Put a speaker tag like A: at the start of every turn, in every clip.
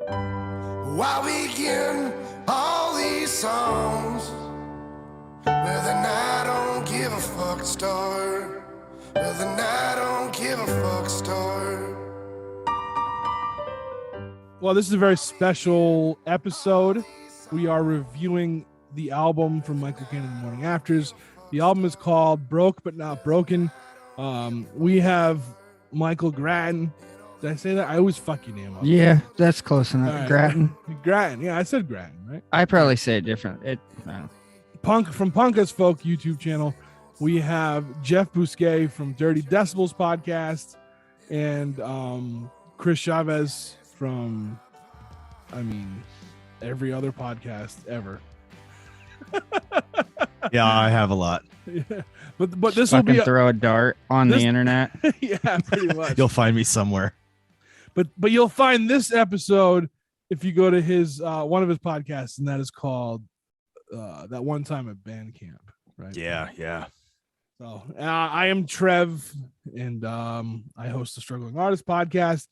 A: Why begin all these songs where the night don't give a fuck start? Where the night don't give a fuck start.
B: Well, this is a very special episode. We are reviewing the album from Michael Kane and the Morning Afters. The album is called Broke But Not Broken. We have Michael Grattan. Did I say that? I always fuck your name up.
C: Yeah, that's close enough.
B: Right.
C: Grattan.
B: Grattan. Yeah, I said Grattan, right?
C: I probably say it different.
B: Punk from Punk as Folk YouTube channel. We have Jeff Bousquet from Dirty Decibels Podcast and Chris Chavez from, every other podcast ever.
D: Yeah, I have a lot.
B: Yeah. But this will be
C: throw a dart on the internet.
B: Yeah, pretty much.
D: You'll find me somewhere.
B: But you'll find this episode if you go to his one of his podcasts, and that is called That One Time at Bandcamp, right?
D: Yeah.
B: So I am Trev, and I host the Struggling Artist podcast.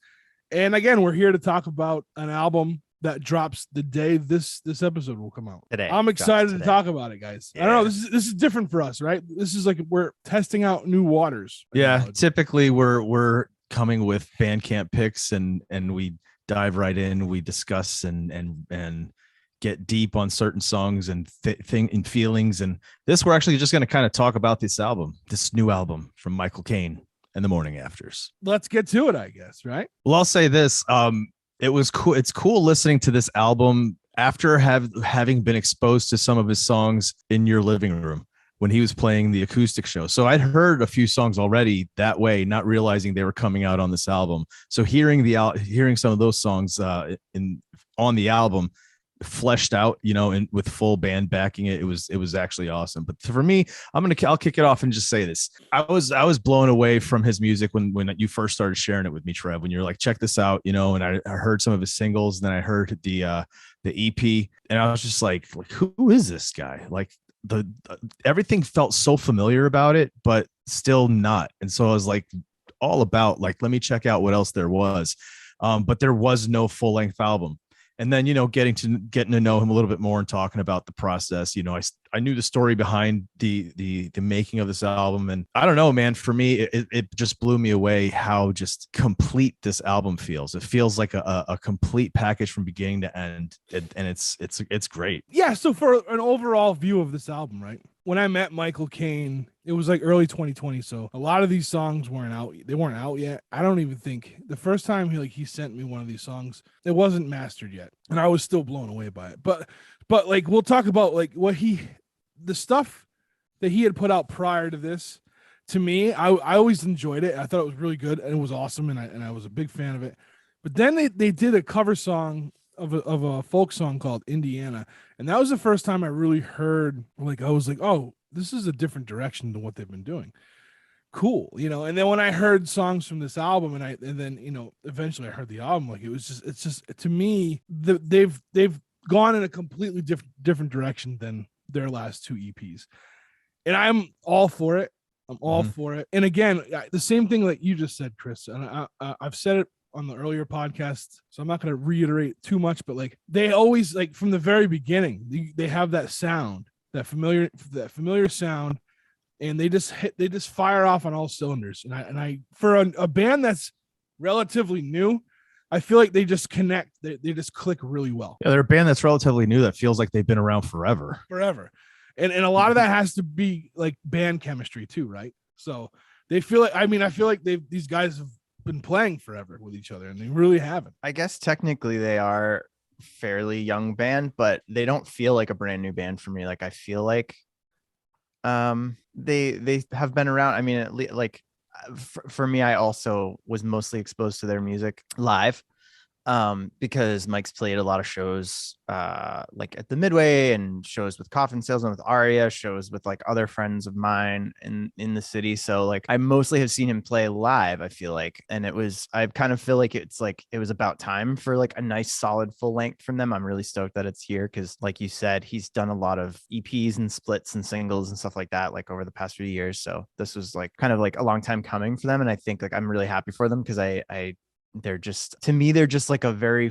B: And again, we're here to talk about an album that drops the day this episode will come out.
E: Today.
B: I'm excited to talk about it, guys.
E: Yeah.
B: I don't know. This is different for us, right? This is like we're testing out new waters.
D: Yeah, typically we're coming with Bandcamp picks and we dive right in. We discuss and get deep on certain songs and and feelings. And this, we're actually just going to kind of talk about this new album from Michael Kane and the Morning Afters.
B: Let's get to it, I guess, right?
D: Well, I'll say this. It was cool. It's cool listening to this album after having been exposed to some of his songs in your living room when he was playing the acoustic show. So I'd heard a few songs already that way, not realizing they were coming out on this album. So hearing some of those songs on the album fleshed out, and with full band backing it was actually awesome. But for me, I'll kick it off and just say this. I was blown away from his music when you first started sharing it with me, Trev, when you're like, check this out, and I heard some of his singles, then I heard the EP, and I was just like who is this guy? Like everything felt so familiar about it, but still not. And so I was like all about like, let me check out what else there was. But there was no full length album. And then, getting to know him a little bit more and talking about the process, I knew the story behind the making of this album. And I don't know, man, for me, it just blew me away how just complete this album feels. It feels like a complete package from beginning to end. And it's great.
B: Yeah. So for an overall view of this album, right? When I met Michael Kane, it was like early 2020. So a lot of these songs weren't out. They weren't out yet. I don't even think the first time he sent me one of these songs, it wasn't mastered yet. And I was still blown away by it. But like, we'll talk about like the stuff that he had put out prior to this. To me, I always enjoyed it. I thought it was really good and it was awesome. And I was a big fan of it. But then they did a cover song of a folk song called Indiana. And that was the first time I really heard, like, I was like, oh, this is a different direction than what they've been doing. Cool. And then when I heard songs from this album and then, eventually I heard the album, like it's just to me, they've gone in a completely different direction than their last two EPs. And I'm all for it. I'm all for it. And again, the same thing like you just said, Chris, and I've said it on the earlier podcast, so I'm not going to reiterate too much, but like they always, like from the very beginning, they have that sound, that familiar sound, and they just fire off on all cylinders. And I for a band that's relatively new, I feel like they just connect. They just click really well.
D: Yeah, they're a band that's relatively new that feels like they've been around forever.
B: And a lot of that has to be like band chemistry too, right? So they feel like, I feel like these guys have been playing forever with each other, and they really haven't.
E: I guess technically they are fairly young band, but they don't feel like a brand new band for me. Like I feel like they have been around. I mean, like for me, I also was mostly exposed to their music live. Because Mike's played a lot of shows like at the Midway and shows with Coffin Salesman with Aria, shows with like other friends of mine in the city. So like I mostly have seen him play live, I feel like. And I kind of feel like it was about time for like a nice solid full length from them. I'm really stoked that it's here because like you said, he's done a lot of EPs and splits and singles and stuff like that like over the past few years. So this was like kind of like a long time coming for them. And I think like I'm really happy for them because they're just, to me, they're just like a very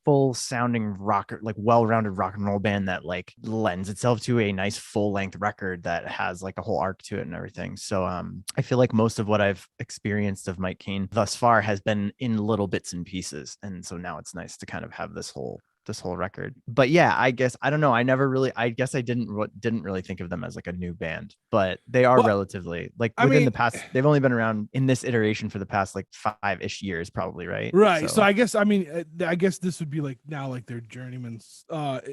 E: full sounding rock, like well-rounded rock and roll band that like lends itself to a nice full-length record that has like a whole arc to it and everything. So I feel like most of what I've experienced of Mike Kane thus far has been in little bits and pieces, and so now it's nice to kind of have this whole record. But yeah, I guess I don't know, I didn't really think of them as like a new band, but they are relatively like within the past, they've only been around in this iteration for the past like 5-ish years probably, right?
B: So I guess this would be like now like their journeyman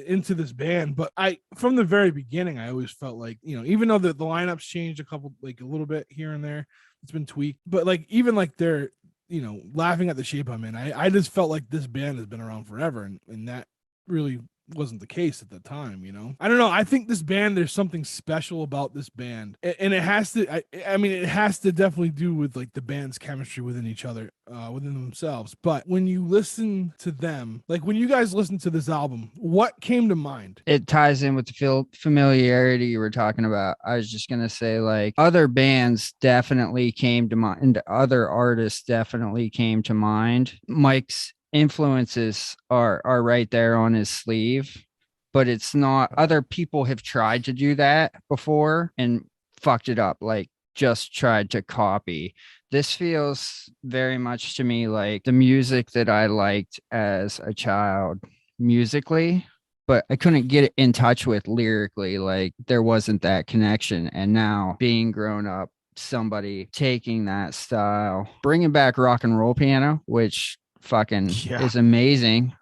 B: into this band. But from the very beginning I always felt like, you know, even though the lineup's changed a little bit here and there, it's been tweaked, but like even like they're, you know, laughing at the shape I'm in, I just felt like this band has been around forever, and that really wasn't the case at the time, you know. I don't know, I think this band, there's something special about this band, and it has to it has to definitely do with like the band's chemistry within each other, within themselves. But when you listen to them, like when you guys listen to this album, what came to mind?
C: It ties in with the familiarity you were talking about. I was just gonna say, like, other bands definitely came to mind, other artists definitely came to mind. Mike's influences are right there on his sleeve, but it's not, other people have tried to do that before and fucked it up, like just tried to copy. This feels very much to me like the music that I liked as a child musically, but I couldn't get in touch with lyrically. Like there wasn't that connection. And now being grown up, somebody taking that style, bringing back rock and roll piano, which fucking is amazing.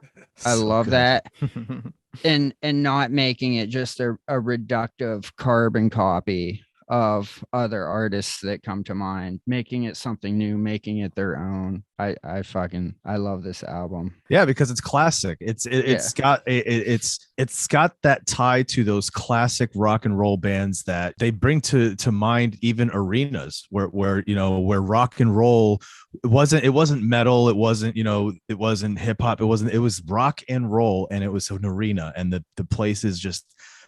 C: I love that. and not making it just a reductive carbon copy of other artists that come to mind, making it something new, making it their own. I love this album.
D: Yeah, because it's classic. It's got that tie to those classic rock and roll bands that they bring to mind, even arenas where you know, where rock and roll it wasn't metal, it wasn't, you know, it wasn't hip hop, it was rock and roll, and it was an arena, and the place is just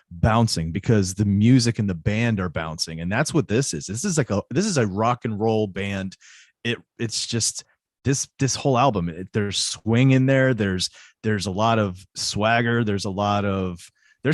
D: bouncing because the music and the band are bouncing. And that's what this is. This is a rock and roll band. It's just this whole album, there's swing in there, there's a lot of swagger, there's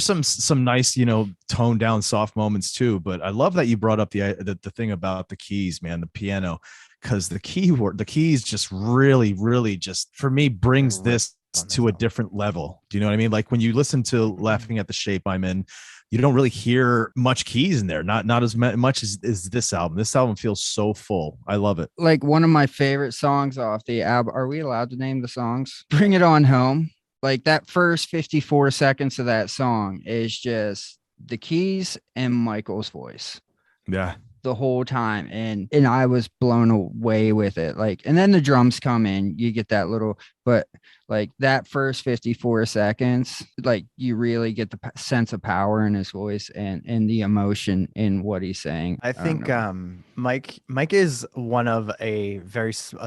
D: some nice, you know, toned down soft moments too. But I love that you brought up the thing about the keys, man, the piano, because the keys just really just, for me, brings this to a different level. Do you know what I mean? Like when you listen to Laughing at the Shape I'm In, you don't really hear much keys in there, not as much as this album. This album feels so full. I love it.
C: Like one of my favorite songs off the album, are we allowed to name the songs? Bring It On Home. Like that first 54 seconds of that song is just the keys and Michael's voice.
D: Yeah.
C: The whole time, and I was blown away with it. Like, and then the drums come in, you get that little, but like that first 54 seconds, like you really get the sense of power in his voice and the emotion in what he's saying.
E: I think Mike is one of a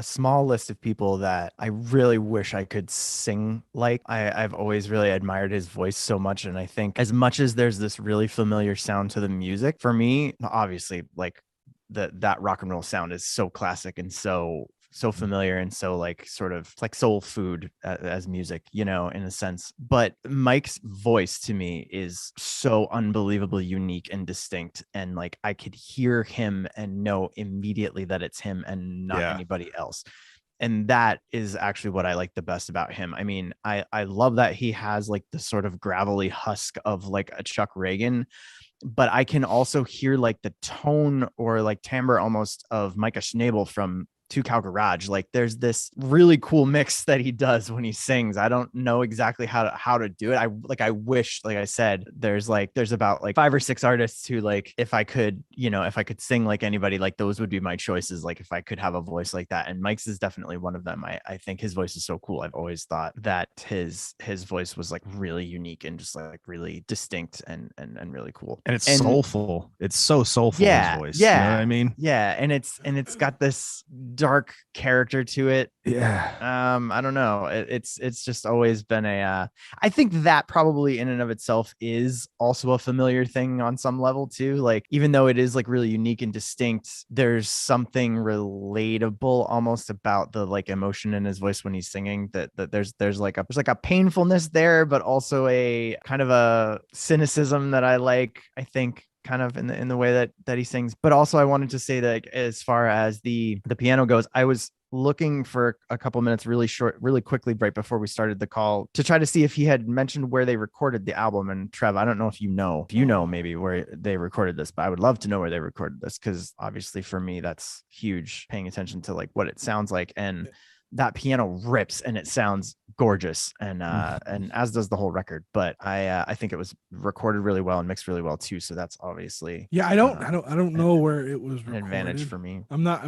E: small list of people that I really wish I could sing like. I've always really admired his voice so much, and I think as much as there's this really familiar sound to the music, for me, obviously, like that rock and roll sound is so classic and so familiar and so like sort of like soul food as music, you know, in a sense. But Mike's voice to me is so unbelievably unique and distinct, and like I could hear him and know immediately that it's him and not anybody else. And that is actually what I like the best about him. I mean, I love that he has like the sort of gravelly husk of like a Chuck Reagan, but I can also hear like the tone or like timbre almost of Micah Schnabel from Two Cow Garage. Like there's this really cool mix that he does when he sings. I don't know exactly how to do it. I wish, like I said, there's about like 5 or 6 artists who, like, if I could sing like anybody, like those would be my choices. Like if I could have a voice like that, and Mike's is definitely one of them. I think his voice is so cool. I've always thought that his voice was like really unique and just like really distinct and really cool.
D: And it's soulful. It's so soulful.
E: Yeah,
D: his voice.
E: yeah.
D: You know what I mean?
E: Yeah, and it's got this dark character to it.
D: Yeah.
E: I don't know. It's just always been I think that probably in and of itself is also a familiar thing on some level too. Like, even though it is like really unique and distinct, there's something relatable almost about the like emotion in his voice when he's singing, that there's like a painfulness there, but also a kind of a cynicism that I think kind of in the way that he sings. But also I wanted to say that as far as the piano goes, I was looking for a couple minutes really quickly right before we started the call to try to see if he had mentioned where they recorded the album. And Trev, I don't know if you know maybe where they recorded this, but I would love to know where they recorded this, because obviously for me that's huge, paying attention to like what it sounds like. And that piano rips and it sounds gorgeous, and as does the whole record. But I think it was recorded really well and mixed really well too, so that's obviously
B: I don't know where it was
E: an
B: recorded.
E: advantage for me.
B: I'm not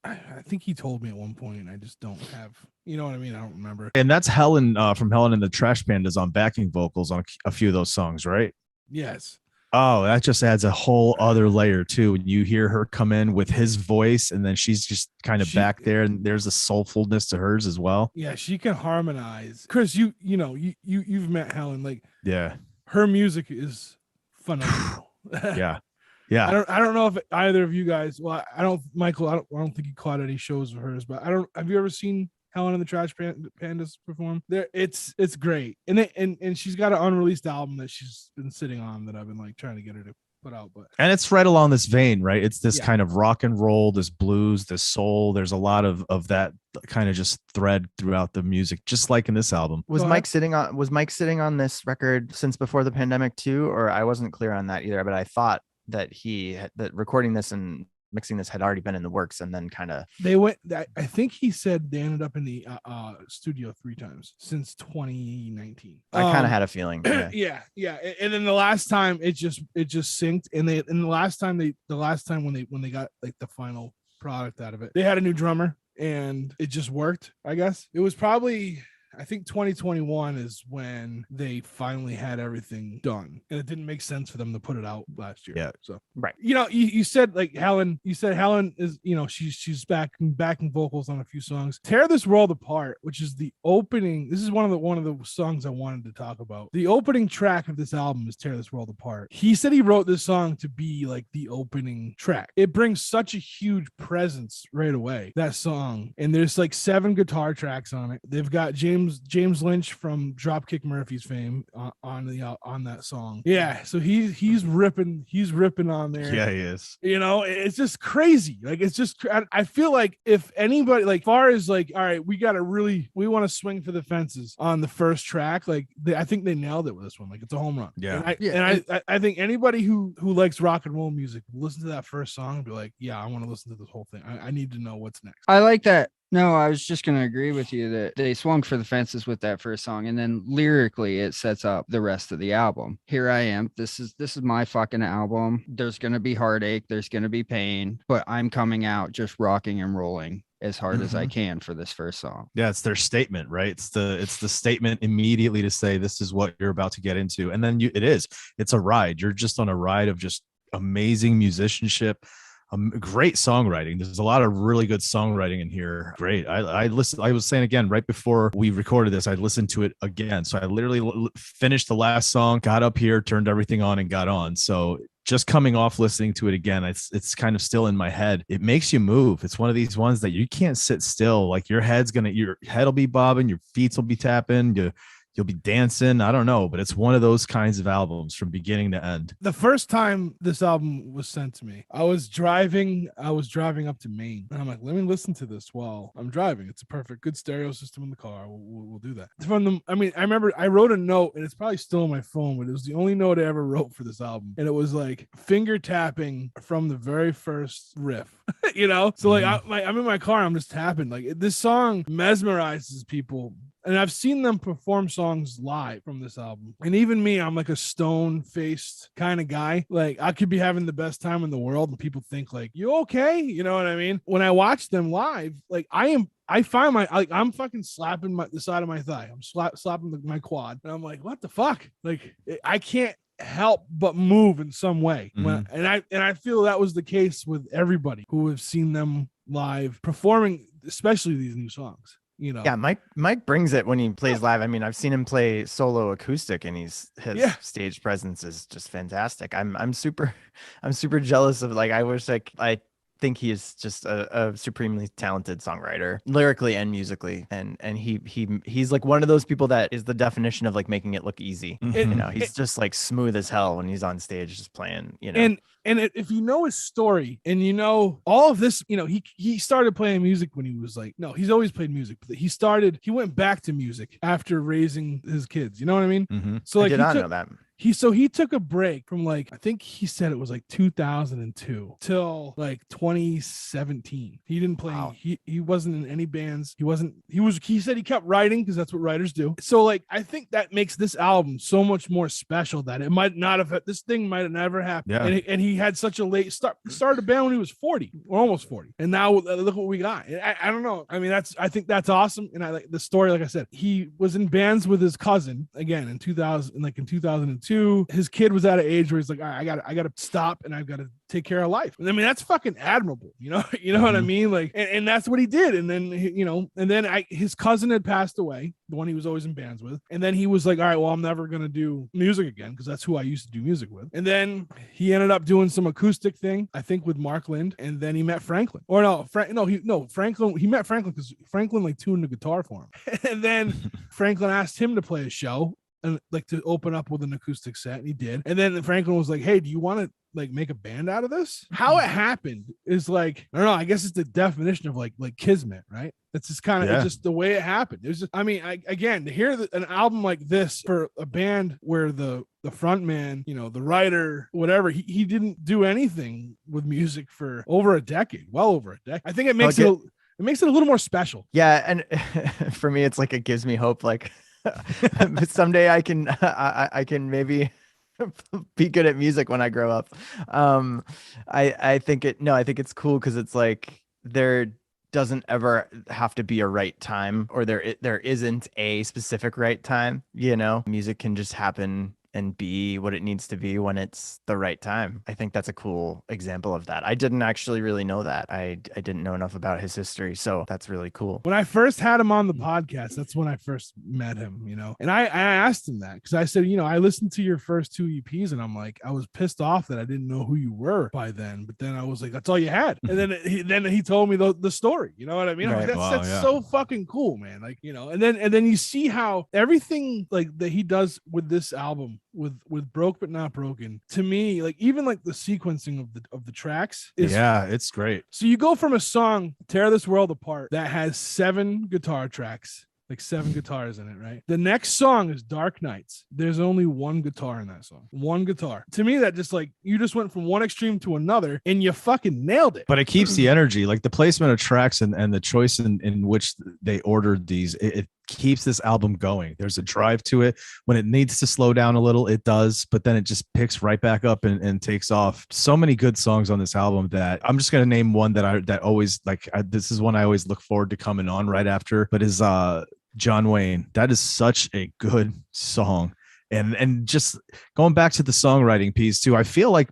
B: I think he told me at one point, and I just don't have, you know what I mean? I don't remember.
D: And that's Helen from Helen and the Trash Pandas on backing vocals on a few of those songs, right?
B: Yes.
D: Oh, that just adds a whole other layer too. When you hear her come in with his voice, and then she's just kind of back there, and there's a soulfulness to hers as well.
B: Yeah, she can harmonize. Chris, you've met Helen. Like,
D: yeah,
B: her music is phenomenal.
D: yeah.
B: I don't know if either of you guys. Well, Michael. I don't think you caught any shows of hers, but have you ever seen Helen and the Trash Pandas perform? It's great, and she's got an unreleased album that she's been sitting on that I've been like trying to get her to put out. But
D: and it's right along this vein, right? It's this kind of rock and roll, this blues, this soul. There's a lot of that kind of just thread throughout the music, just like in this album.
E: Was Mike sitting on this record since before the pandemic too, or I wasn't clear on that either? But I thought that that recording this and mixing this had already been in the works, and then kind of
B: I think he said they ended up in the studio 3 times since 2019.
E: I kind of had a feeling.
B: Yeah. And then the last time it just synced, and the last time when they got like the final product out of it, they had a new drummer and it just worked. I guess it was probably, I think 2021 is when they finally had everything done, and it didn't make sense for them to put it out last year.
D: Yeah.
B: So
E: right.
B: You said like Helen. You said Helen is, she's backing vocals on a few songs. Tear This World Apart, which is the opening. This is one of the songs I wanted to talk about. The opening track of this album is Tear This World Apart. He said he wrote this song to be like the opening track. It brings such a huge presence right away, that song, and there's like 7 guitar tracks on it. They've got James Lynch from Dropkick Murphys fame on that song. Yeah, so he's ripping on there.
D: Yeah, he is.
B: It's just crazy. Like, it's just, I feel like if anybody, like, far as like, all right, we want to swing for the fences on the first track. Like, I think they nailed it with this one. Like, it's a home run.
D: Yeah.
B: I think anybody who likes rock and roll music will listen to that first song and be like, yeah, I want to listen to this whole thing. I need to know what's next.
C: I like that. No, I was just going to agree with you that they swung for the fences with that first song, and then lyrically it sets up the rest of the album. Here I am. This is my fucking album. There's going to be heartache. There's going to be pain, but I'm coming out just rocking and rolling as hard as I can for this first song.
D: Yeah, it's their statement, right? It's the statement immediately to say this is what you're about to get into, and then it's a ride. You're just on a ride of just amazing musicianship. Great songwriting. There's a lot of really good songwriting in here. Great. I listened. I was saying again right before we recorded this, I listened to it again. So I literally finished the last song, got up here, turned everything on, and got on. So just coming off listening to it again, it's kind of still in my head. It makes you move. It's one of these ones that you can't sit still. Like your head will be bobbing, your feet will be tapping, you'll be dancing. I don't know, but it's one of those kinds of albums from beginning to end.
B: The first time this album was sent to me, I was driving up to Maine, and I'm like, let me listen to this while I'm driving. It's a good stereo system in the car. We'll do that. I remember I wrote a note, and it's probably still on my phone, but it was the only note I ever wrote for this album. And it was like finger tapping from the very first riff, So like I'm in my car, I'm just tapping. Like, this song mesmerizes people. And I've seen them perform songs live from this album. And even me, I'm like a stone-faced kind of guy. Like, I could be having the best time in the world, and people think like, you okay? You know what I mean? When I watch them live, like I'm fucking slapping the side of my thigh. I'm slapping my quad. And I'm like, what the fuck? Like, I can't help but move in some way. And I feel that was the case with everybody who have seen them live performing, especially these new songs. You know,
E: Yeah, Mike brings it when he plays live. I mean, I've seen him play solo acoustic, and his stage presence is just fantastic. I'm super jealous of, like, I wish, like, I think he is just a supremely talented songwriter, lyrically and musically, and he's like one of those people that is the definition of like making it look easy. You know, he's just like smooth as hell when he's on stage just playing, you know.
B: And if you know his story and you know all of this, you know, he started playing music when he was like, no, he's always played music, but he went back to music after raising his kids. You know what I mean? So like,
E: I did not know that.
B: He took a break from, like, I think he said it was like 2002 till like 2017. He didn't play. Wow. He wasn't in any bands. He said he kept writing because that's what writers do. So like, I think that makes this album so much more special that it might not have, this thing might have never happened. Yeah. And he had such a late started a band when he was 40 or almost 40. And now look what we got. I don't know. I mean, I think that's awesome. And I like the story. Like I said, he was in bands with his cousin again in 2002. His kid was at an age where he's like, I gotta stop and I've got to take care of life. And I mean, that's fucking admirable, you know what I mean? Like, and that's what he did. And then, his cousin had passed away, the one he was always in bands with. And then he was like, all right, well, I'm never going to do music again because that's who I used to do music with. And then he ended up doing some acoustic thing, I think, with Mark Lind. And then he met Franklin. Or Franklin, he met Franklin because Franklin like tuned the guitar for him. And then Franklin asked him to play a show and like to open up with an acoustic set, and he did. And then Franklin was like, hey, do you want to like make a band out of this? How it happened is like, I don't know, I guess it's the definition of like kismet, right? It's just kind of just the way it happened. It was just, I mean, again, to hear an album like this for a band where the front man, you know, the writer, whatever, he didn't do anything with music for over a decade, well over a decade. I think it makes it a little more special.
E: Yeah, and for me, it's like, it gives me hope, like someday I can maybe be good at music when I grow up. I think it's cool because it's like there doesn't ever have to be a right time, or there isn't a specific right time. You know, music can just happen and be what it needs to be when it's the right time. I think that's a cool example of that. I didn't actually really know that. I didn't know enough about his history, so that's really cool.
B: When I first had him on the podcast, that's when I first met him, you know, and I asked him that because I said, you know, I listened to your first 2 EPs and I'm like, I was pissed off that I didn't know who you were by then, but then I was like, that's all you had. And then he told me the story, you know what I mean? Right. Like, that's so fucking cool, man. Like, you know, and then you see how everything like that he does with this album, with Broke But Not Broken, to me, like even like the sequencing of the tracks is,
D: it's great.
B: So you go from a song, Tear This World Apart, that has 7 guitar tracks, like 7 guitars in it, right? The next song is Dark Nights. There's only 1 guitar in that song. 1 guitar. To me, that just like, you just went from one extreme to another and you fucking nailed it.
D: But it keeps the energy, like the placement of tracks and the choice in which they ordered these, it keeps this album going. There's a drive to it. When it needs to slow down a little, it does, but then it just picks right back up and takes off. So many good songs on this album that I'm just going to name one that always like, this is one I always look forward to coming on right after, but is John Wayne. That is such a good song. And just going back to the songwriting piece too, I feel like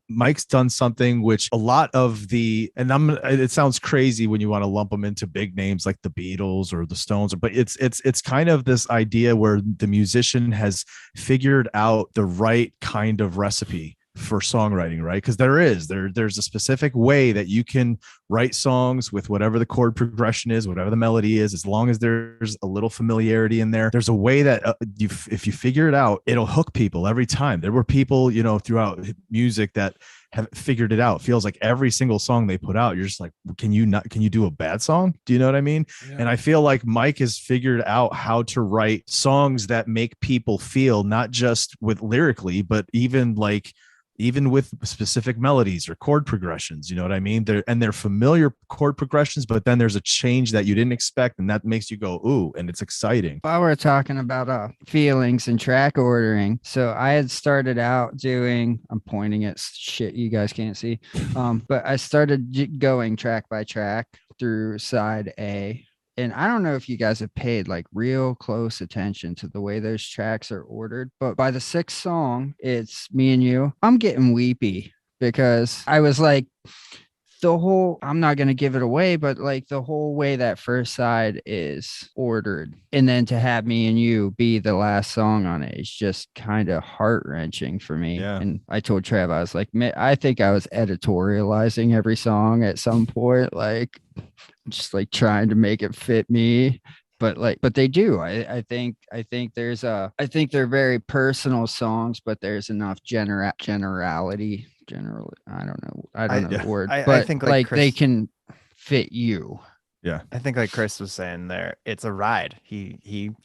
D: Mike's done something which a lot of it sounds crazy when you want to lump them into big names like the Beatles or the Stones, but it's kind of this idea where the musician has figured out the right kind of recipe for songwriting, right? Because there's a specific way that you can write songs with whatever the chord progression is, whatever the melody is, as long as there's a little familiarity in there. There's a way that if you figure it out, it'll hook people every time. There were people, you know, throughout music that have figured it out. It feels like every single song they put out, you're just like, can you do a bad song? Do you know what I mean? Yeah. And I feel like Mike has figured out how to write songs that make people feel, not just with lyrically, but even with specific melodies or chord progressions, you know what I mean? They're familiar chord progressions, but then there's a change that you didn't expect, and that makes you go, ooh, and it's exciting.
C: While we're talking about feelings and track ordering, so I had started out doing, I'm pointing at shit you guys can't see, but I started going track by track through side A. And I don't know if you guys have paid like real close attention to the way those tracks are ordered, but by the 6th song, it's Me and You. I'm getting weepy because I was like the whole, I'm not going to give it away, but like the whole way that first side is ordered, and then to have Me and You be the last song on it is just kind of heart-wrenching for me.
D: Yeah.
C: And I told Trev, I was like, I think I was editorializing every song at some point, like just like trying to make it fit me. But they do. I think they're very personal songs, but there's enough generality. Generally, I don't know the word, but
E: I think like
C: they
E: Chris,
C: can fit you.
D: Yeah.
E: I think like Chris was saying there, it's a ride. He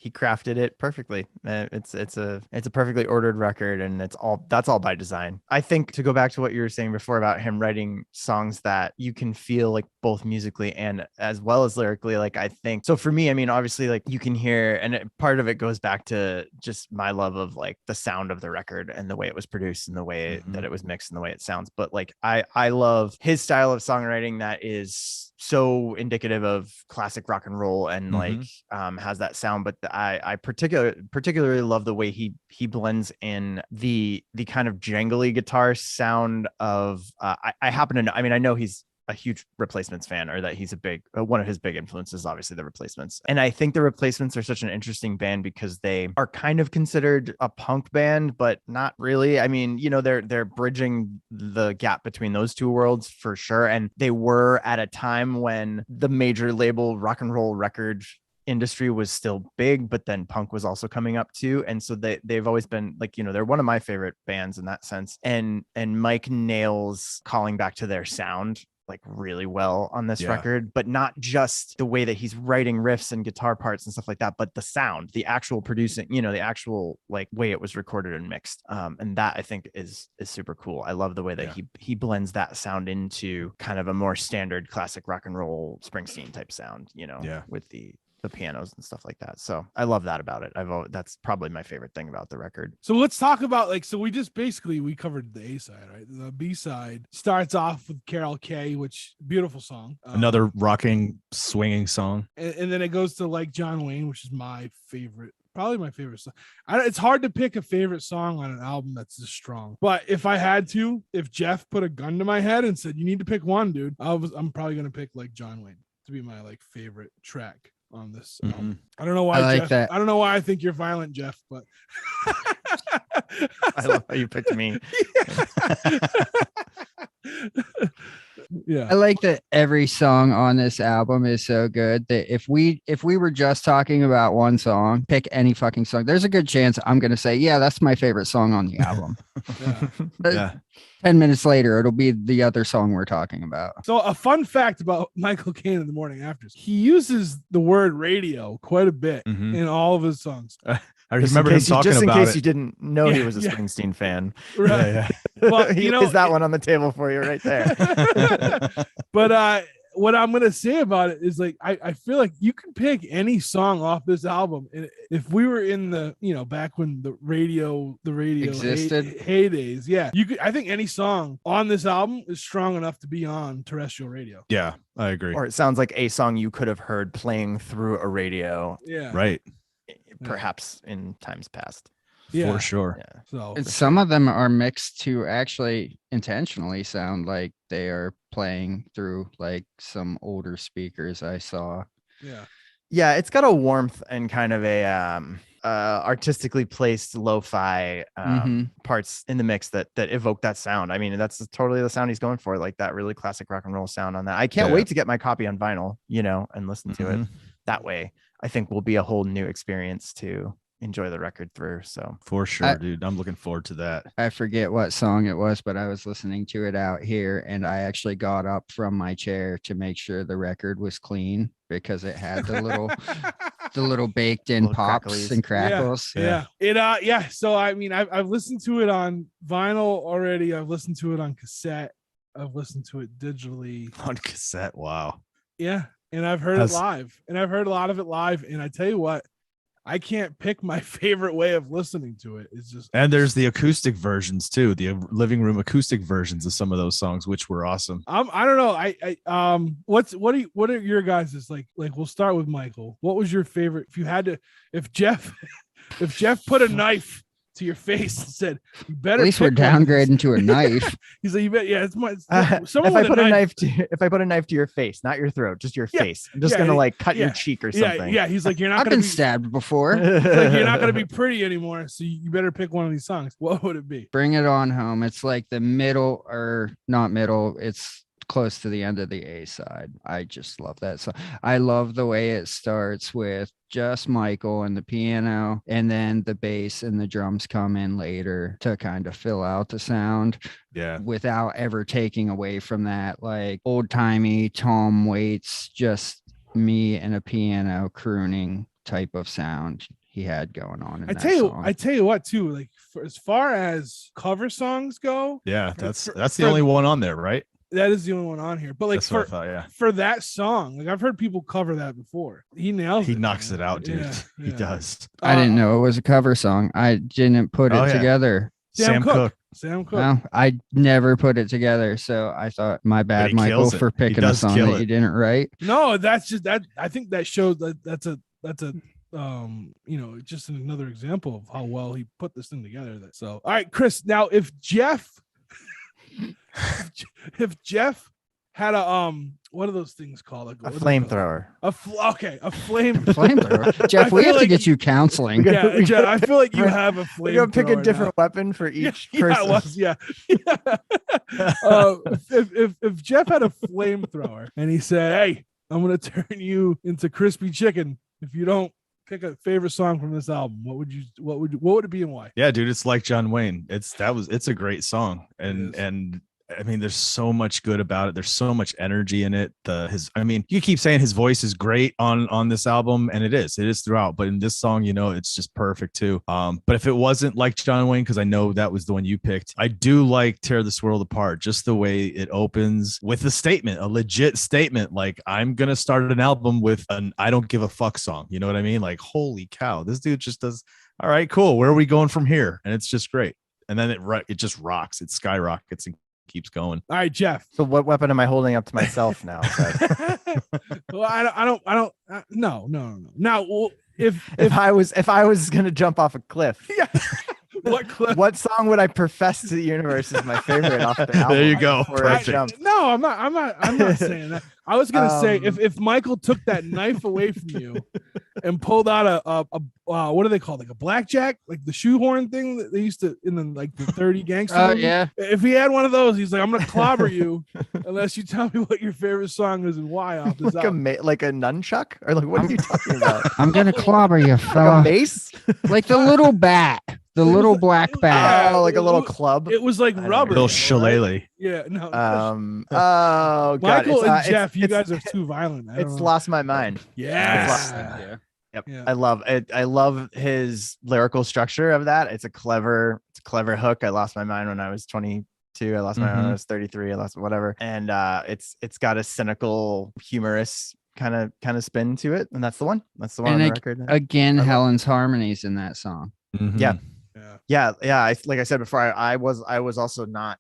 E: crafted it perfectly. It's a perfectly ordered record, and that's all by design. I think, to go back to what you were saying before about him writing songs that you can feel like both musically and as well as lyrically, like I think so for me, I mean, obviously like you can hear, and part of it goes back to just my love of like the sound of the record and the way it was produced and the way that it was mixed and the way it sounds. But like I love his style of songwriting that is so indicative of classic rock and roll, and like has that sound. But I particularly love the way he blends in the kind of jangly guitar sound of I happen to know, I mean, I know he's a huge Replacements fan, or that he's a big one of his big influences, obviously the Replacements. And I think the Replacements are such an interesting band because they are kind of considered a punk band, but not really. I mean, you know, they're bridging the gap between those two worlds for sure. And they were at a time when the major label rock and roll record industry was still big, but then punk was also coming up too. And so they've always been like, you know, they're one of my favorite bands in that sense. And Mike nails calling back to their sound like really well on this record, but not just the way that he's writing riffs and guitar parts and stuff like that, but the sound, the actual producing, you know, the actual like way it was recorded and mixed. And that I think is super cool. I love the way that he blends that sound into kind of a more standard classic rock and roll Springsteen type sound, you know, with the pianos and stuff like that. So I love that about it. That's probably my favorite thing about the record.
B: So let's talk about like, so we covered the A side, right? The B side starts off with Carol K, which beautiful song.
D: Another rocking, swinging song.
B: And then it goes to Like John Wayne, which is my favorite. Probably my favorite song. It's hard to pick a favorite song on an album that's this strong. But if I had to, if Jeff put a gun to my head and said, you need to pick one, dude, I'm probably going to pick Like John Wayne to be my like favorite track on this album. I don't know why,
C: I like
B: Jeff,
C: that.
B: I don't know why I think you're violent, Jeff, but
E: I love how you picked me.
B: Yeah.
C: I like that every song on this album is so good that if we were just talking about one song, pick any fucking song, there's a good chance I'm going to say, yeah, that's my favorite song on the album.
B: Yeah.
C: 10 minutes later, it'll be the other song we're talking about.
B: So a fun fact about Michael Kane in the Morning Afters, he uses the word radio quite a bit in all of his songs.
D: I remember him talking
E: just in
D: about
E: case
D: it.
E: you didn't know he was a Springsteen fan.
B: Right.
D: Yeah.
B: Well,
E: He
B: you know,
E: is that one on the table for you right there.
B: but what I'm gonna say about it is like I feel like you can pick any song off this album, and if we were in the, you know, back when the radio
C: Existed.
B: heydays, yeah, you could. I think any song on this album is strong enough to be on terrestrial radio.
D: Yeah, I agree.
E: Or it sounds like a song you could have heard playing through a radio,
B: Yeah,
D: Right.
E: perhaps in times past.
B: Yeah.
D: For sure.
E: Yeah.
B: So
C: And some of them are mixed to actually intentionally sound like they are playing through like some older speakers I saw.
E: Yeah, it's got a warmth and kind of a artistically placed lo-fi parts in the mix that evoke that sound. I mean, that's totally the sound he's going for, like that really classic rock and roll sound on that. I can't wait to get my copy on vinyl, you know, and listen to it that way. I think will be a whole new experience to enjoy the record through. So
D: For sure, dude. I'm looking forward to that.
C: I forget what song it was, but I was listening to it out here and I actually got up from my chair to make sure the record was clean because it had the little baked in
E: Little
C: pops
E: cracklies.
C: and crackles.
B: Yeah. So I mean, I've listened to it on vinyl already. I've listened to it on cassette. I've listened to it digitally.
D: On cassette. Wow.
B: Yeah. And I've heard it live, and I've heard a lot of it live. And I tell you what, I can't pick my favorite way of listening to it. It's just,
D: And there's the acoustic versions too, the living room acoustic versions of some of those songs, which were awesome.
B: I don't know. What are your guys' like we'll start with Michael. What was your favorite? If Jeff put a knife to your face and said, "You
C: At
B: better."
C: least we're
B: pick one of these."
C: downgrading to a knife.
B: He's like, "You bet, yeah, it's my."
E: If
B: Someone
E: I
B: with
E: put a knife to if I put a knife to your face, not your throat, just your
B: Yeah,
E: face, I'm just
B: yeah,
E: gonna like cut
B: yeah,
E: your cheek or
B: yeah,
E: something.
B: yeah. He's like, "You're not
C: I've
B: gonna
C: been
B: be
C: stabbed before.
B: like, you're not gonna be pretty anymore, so you better pick one of these songs." What would it be?
C: Bring It On Home. It's like the middle, or not middle. It's close to the end of the A side. I just love that song. I love the way it starts with just Michael and the piano, and then the bass and the drums come in later to kind of fill out the sound
D: Yeah.
C: without ever taking away from that, like old timey Tom Waits, just me and a piano crooning type of sound he had going on in
B: I
C: that
B: tell
C: song.
B: you what, too. Like, as far as cover songs go,
D: Yeah.
B: For-
D: That's
B: for-
D: the
B: for-
D: only one on there, right?
B: that is the only one on here. But like
D: That's what I
B: for
D: thought. Yeah.
B: for that song, like I've heard people cover that before. He nails
D: He
B: it.
D: knocks
B: man.
D: it out, dude.
B: Yeah,
D: He
B: yeah.
D: does.
C: I didn't know it was a cover song. I didn't put it
D: Oh, yeah.
C: together.
B: Sam Cooke.
D: Cooke.
B: Sam Cooke.
C: Well, I never put it together, so I thought my bad,
D: he
C: Michael,
D: kills it.
C: for
D: He
C: picking a
D: does
C: song
D: kill
C: that
D: it.
C: you didn't write.
B: No, that's just that. I think that shows that's a just another example of how well he put this thing together. So, all right, Chris. Now, if Jeff had a what are those things called? Like,
E: A
B: what are they called?
E: flamethrower.
B: A flame.
C: Flamethrower. Jeff, we
B: feel
C: have to
B: like
C: get you counseling.
E: We
B: Yeah,
E: we
B: Jeff, I feel like you
E: we're-
B: have a flame.
E: We're gonna pick a different weapon for each
B: Yeah,
E: person.
B: it was, yeah. If Jeff had a flamethrower and he said, "Hey, I'm gonna turn you into crispy chicken if you don't pick a favorite song from this album," what would it be and why?
D: Yeah, dude, it's like John Wayne. It's a great song.
B: It is.
D: And I mean, there's so much good about it. There's so much energy in it. You keep saying his voice is great on this album, and it is throughout. But in this song, it's just perfect too. But if it wasn't like John Wayne, because I know that was the one you picked, I do like Tear This World Apart. Just the way it opens with a statement, a legit statement. Like, I'm gonna start an album with an "I don't give a fuck" song. You know what I mean? Like, holy cow, this dude just does. All right, cool. Where are we going from here? And it's just great. And then it just rocks. It skyrockets and keeps going.
B: All right, Jeff.
E: So what weapon am I holding up to myself now?
B: Well, I don't. No. Now, well, if
E: if I was gonna jump off a cliff,
B: yeah, what clip?
E: what song would I profess to the universe is my favorite off the album?
D: There you go.
E: before I
D: Perfect.
E: jump?
B: No, I'm not saying that. I was gonna say if Michael took that knife away from you and pulled out a what do they call it? Like a blackjack, like the shoehorn thing that they used to in the 30 gangster.
C: Oh,
B: movies?
C: yeah.
B: If he had one of those, he's like, "I'm gonna clobber you unless you tell me what your favorite song is and why off this
E: Like
B: album."
E: like a nunchuck, or like what are you talking about?
C: I'm going to clobber you,
E: Like
C: fella.
E: a mace?
C: Like the little bat, the little black bat.
E: Oh, like a little club.
B: It was like
E: I don't
B: rubber.
D: Little
B: right?
D: shillelagh.
B: Yeah, no.
E: Oh god,
B: Michael and
E: it's,
B: Jeff, you
E: it's-
B: guys are too violent. I don't
E: It's
B: know.
E: lost my mind.
B: Yes.
C: Yeah.
E: Yep.
B: Yeah.
E: I love it. I love his lyrical structure of that. It's a clever hook. I lost my mind when I was 22. I lost my mind when I was 33. I lost whatever. And it's got a cynical, humorous kind of spin to it. And that's the one. That's the one
C: And
E: on the record.
C: Again,
E: I love-
C: Helen's harmonies in that song.
D: Mhm.
E: Yeah.
B: Yeah.
E: Yeah. Like I said before, I was also not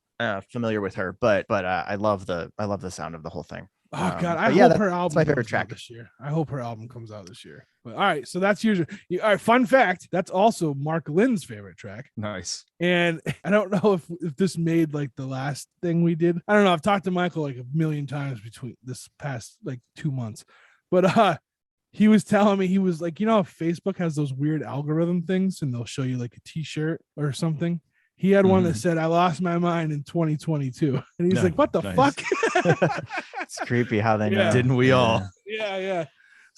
E: familiar with her, but I love the sound of the whole thing.
B: Oh God, I
E: but yeah,
B: hope her album
E: my favorite
B: comes
E: track.
B: out this year. I hope her album comes out this year. But all right, so that's usually all right. Fun fact: that's also Mark Lynn's favorite track.
D: Nice.
B: And I don't know if this made like the last thing we did. I don't know. I've talked to Michael like a million times between this past like 2 months, but he was telling me, he was like, Facebook has those weird algorithm things, and they'll show you like a T-shirt or something. He had one that said, "I lost my mind in 2022," and he's
D: Yeah,
B: like, "What the
D: nice.
B: fuck?"
E: It's creepy how they
B: Yeah.
E: know.
D: Didn't we all?
B: Yeah.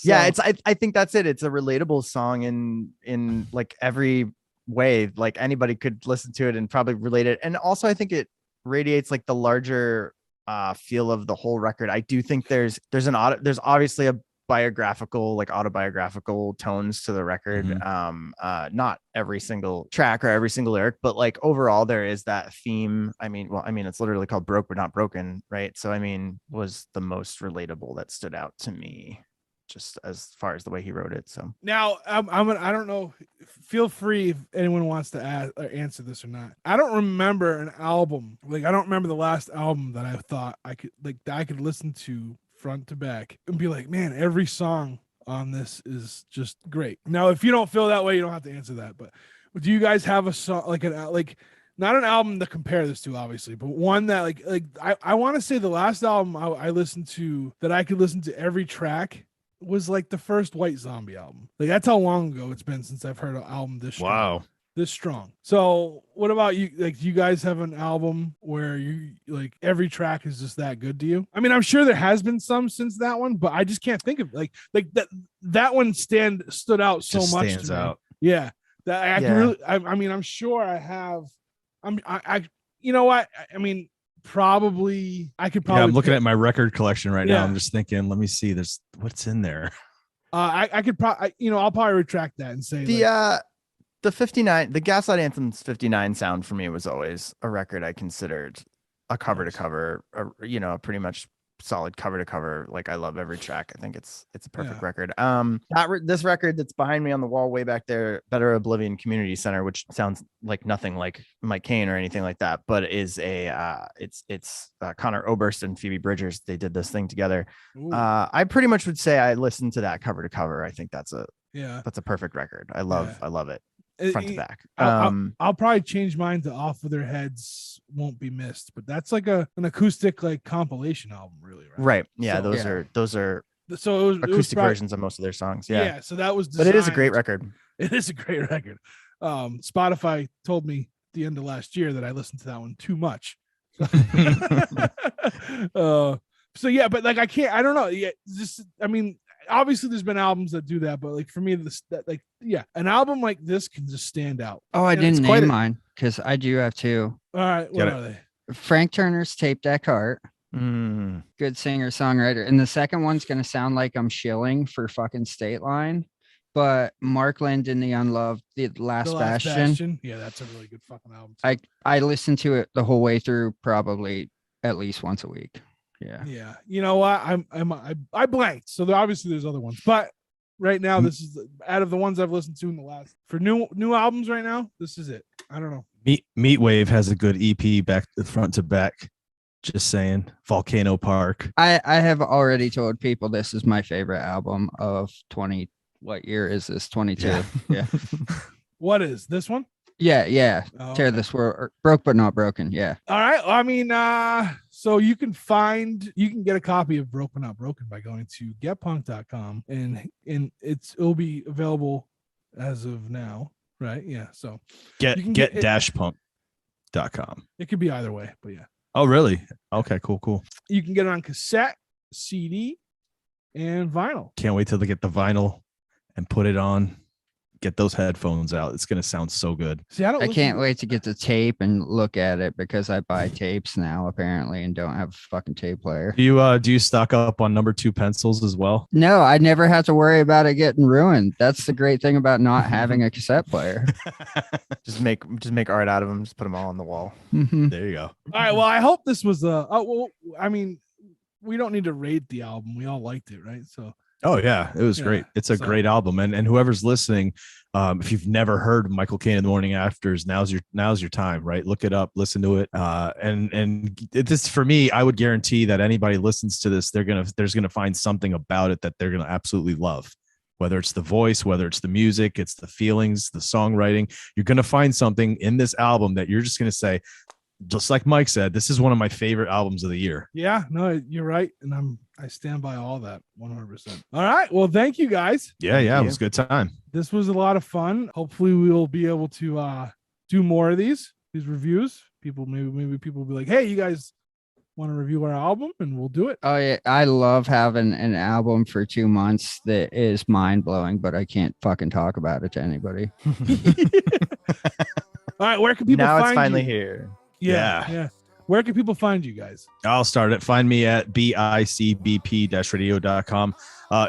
E: Yeah,
B: So-
E: it's I think that's it. It's a relatable song in like every way. Like anybody could listen to it and probably relate it. And also I think it radiates like the larger feel of the whole record. I do think there's obviously a autobiographical tones to the record. Not every single track or every single lyric, but like overall there is that theme. I mean, it's literally called Broke But Not Broken, right? So was the most relatable that stood out to me, just as far as the way he wrote it. So
B: Now, I don't know. Feel free if anyone wants to add or answer this or not. I don't remember an album. Like, I don't remember the last album that I thought I could listen to front to back and be like, man, every song on this is just great. Now, if you don't feel that way, you don't have to answer that. But Do you guys have a song like not an album to compare this to, obviously, but one that I want to say the last album I listened to that I could listen to every track was like the first White Zombie album. Like that's how long ago it's been since I've heard an album this strong.
D: Wow.
B: This strong. So what about you? Like, do you guys have an album where you like every track is just that good to you? I mean, I'm sure there has been some since that one, but I just can't think of like that one stood out so
D: Just
B: much.
D: stands
B: to me.
D: out.
B: Yeah. That I can really. I mean, I'm sure I have. I you know what? I mean, probably I could probably.
D: Yeah, I'm looking at my record collection right now.
B: Yeah.
D: I'm just thinking, let me see. There's what's in there.
B: I could probably. I'll probably retract that and say
E: the 59, the Gaslight Anthem's 59 sound for me was always a record I considered a cover to cover, a pretty much solid cover to cover. Like I love every track. I think it's a perfect record. This record that's behind me on the wall way back there, Better Oblivion Community Center, which sounds like nothing like Mike Kane or anything like that, but is it's Connor Oberst and Phoebe Bridgers. They did this thing together. I pretty much would say I listened to that cover to cover. I think that's a perfect record. I love it. Front to back.
B: I'll probably change mine to Off of Their Heads Won't Be Missed, but that's like an acoustic like compilation album, really,
E: right? Yeah, those are
B: so
E: acoustic versions of most of their songs. Yeah,
B: so that was
E: but it is a great record.
B: It is a great record. Spotify told me at the end of last year that I listened to that one too much. So yeah, but like I don't know. Yeah, just I mean, obviously there's been albums that do that, but like for me, an album like this can just stand out.
C: Oh, I didn't name mine because I do have two.
B: All right, what are they?
C: Frank Turner's Tape Deck Heart. Good singer songwriter, and the second one's gonna sound like I'm shilling for fucking Stateline, but Mark Linden, The Unloved, The Last Bastion.
B: Yeah, that's a really good fucking album.
C: I listened to it the whole way through, probably at least once a week.
B: Yeah. You know what? I blanked. So obviously there's other ones, but right now this is out of the ones I've listened to in the last for new albums right now. This is it. I don't know.
D: Meatwave has a good EP back front to back. Just saying. Volcano Park.
C: I have already told people this is my favorite album of 20. What year is this? 22. Yeah.
B: What is this one?
C: Yeah.
B: Oh,
C: Tear This World, Broke But Not Broken. Yeah.
B: All right. I mean, so you can get a copy of Broke But Not Broken by going to getpunk.com and it'll be available as of now, right? Yeah. So
D: get-punk.com.
B: It could be either way, but yeah.
D: Oh, really? Okay, cool.
B: You can get it on cassette, CD, and vinyl.
D: Can't wait till they get the vinyl and put it on. Get those headphones out. It's gonna sound so good.
B: See,
C: I can't wait to get the tape and look at it because I buy tapes now apparently and don't have a fucking tape player.
D: Do you stock up on number 2 pencils as well?
C: No, I never have to worry about it getting ruined. That's the great thing about not having a cassette player.
E: just make art out of them. Just put them all on the wall.
D: There you go.
B: All right. Well, I hope this was I mean, we don't need to rate the album. We all liked it, right? So.
D: Oh yeah, it was great. It's a great album, and whoever's listening, if you've never heard Michael Kane in the Morning Afters, now's your time, right? Look it up, listen to it, and this for me, I would guarantee that anybody listens to this, there's gonna find something about it that they're gonna absolutely love. Whether it's the voice, whether it's the music, it's the feelings, the songwriting, you're gonna find something in this album that you're just gonna say, just like Mike said, this is one of my favorite albums of the year.
B: Yeah, no, you're right, and I stand by all that 100%. All right. Well, thank you guys.
D: Yeah. It was a good time.
B: This was a lot of fun. Hopefully we'll be able to do more of these reviews. Maybe people will be like, hey, you guys want to review our album? And we'll do it.
C: Oh yeah. I love having an album for 2 months that is mind blowing, but I can't fucking talk about it to anybody.
B: All right. Where can people find you? Now
E: it's finally here.
B: Yeah. Where can people find you guys?
D: I'll start it. Find me at bicbp-radio.com.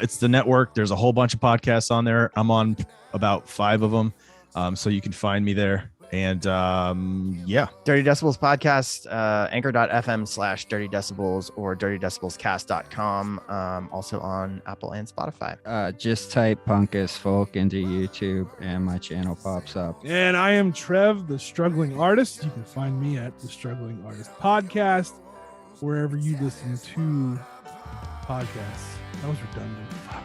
D: It's the network. There's a whole bunch of podcasts on there. I'm on about 5 of them. So you can find me there. And
E: Dirty Decibels Podcast, anchor.fm/Dirty Decibels or dirtydecibelscast.com. Also on Apple and Spotify.
C: Just type Punk as Folk into YouTube and my channel pops up.
B: And I am Trev, the Struggling Artist. You can find me at the Struggling Artist Podcast, wherever you listen to podcasts. That was redundant. Fuck.